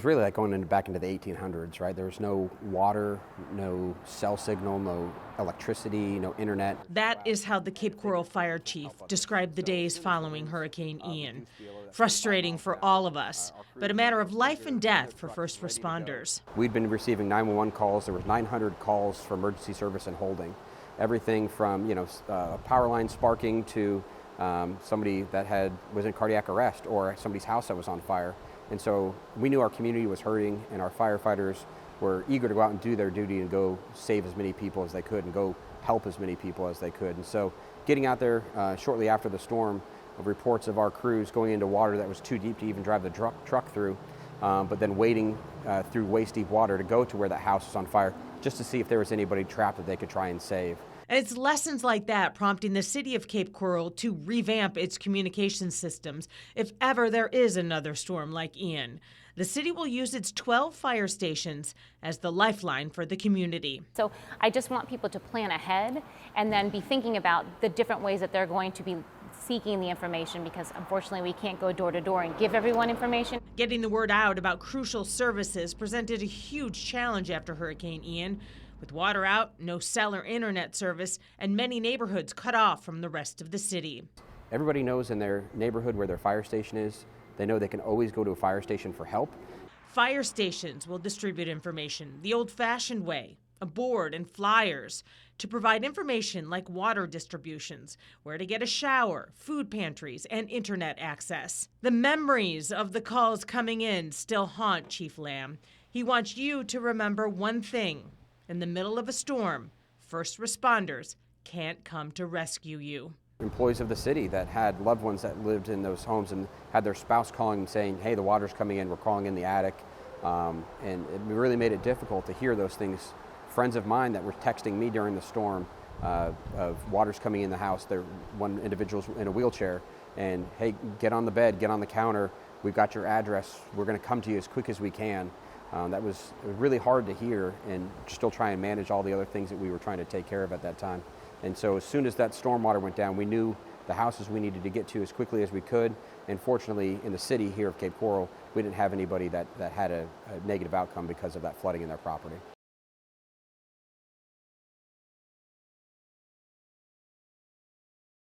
It's really like going back into the 1800s, right? There was no water, no cell signal, no electricity, no internet. That is how the Cape Coral fire chief described the days following Hurricane Ian. Frustrating for all of us, but a matter of life and death for first responders. We'd been receiving 911 calls. There was 900 calls for emergency service and holding. Everything from, a power line sparking to somebody that was in cardiac arrest, or somebody's house that was on fire. And so we knew our community was hurting, and our firefighters were eager to go out and do their duty and go save as many people as they could and go help as many people as they could. And so getting out there shortly after the storm, of reports of our crews going into water that was too deep to even drive the truck through, but then wading through waist-deep water to go to where that house was on fire just to see if there was anybody trapped that they could try and save. And it's lessons like that prompting the city of Cape Coral to revamp its communication systems if ever there is another storm like Ian. The city will use its 12 fire stations as the lifeline for the community. So I just want people to plan ahead and then be thinking about the different ways that they're going to be seeking the information, because unfortunately we can't go door to door and give everyone information. Getting the word out about crucial services presented a huge challenge after Hurricane Ian. With water out, no cell or internet service, and many neighborhoods cut off from the rest of the city. Everybody knows in their neighborhood where their fire station is. They know they can always go to a fire station for help. Fire stations will distribute information the old-fashioned way, a board and flyers, to provide information like water distributions, where to get a shower, food pantries, and internet access. The memories of the calls coming in still haunt Chief Lamb. He wants you to remember one thing. In the middle of a storm, first responders can't come to rescue you. Employees of the city that had loved ones that lived in those homes and had their spouse calling and saying, hey, the water's coming in, we're calling in the attic. And it really made it difficult to hear those things. Friends of mine that were texting me during the storm of water's coming in the house. One individual's in a wheelchair and, hey, get on the bed, get on the counter. We've got your address. We're going to come to you as quick as we can. That was really hard to hear, and still try and manage all the other things that we were trying to take care of at that time. And so as soon as that storm water went down, we knew the houses we needed to get to as quickly as we could. And fortunately, in the city here of Cape Coral, we didn't have anybody that had a negative outcome because of that flooding in their property.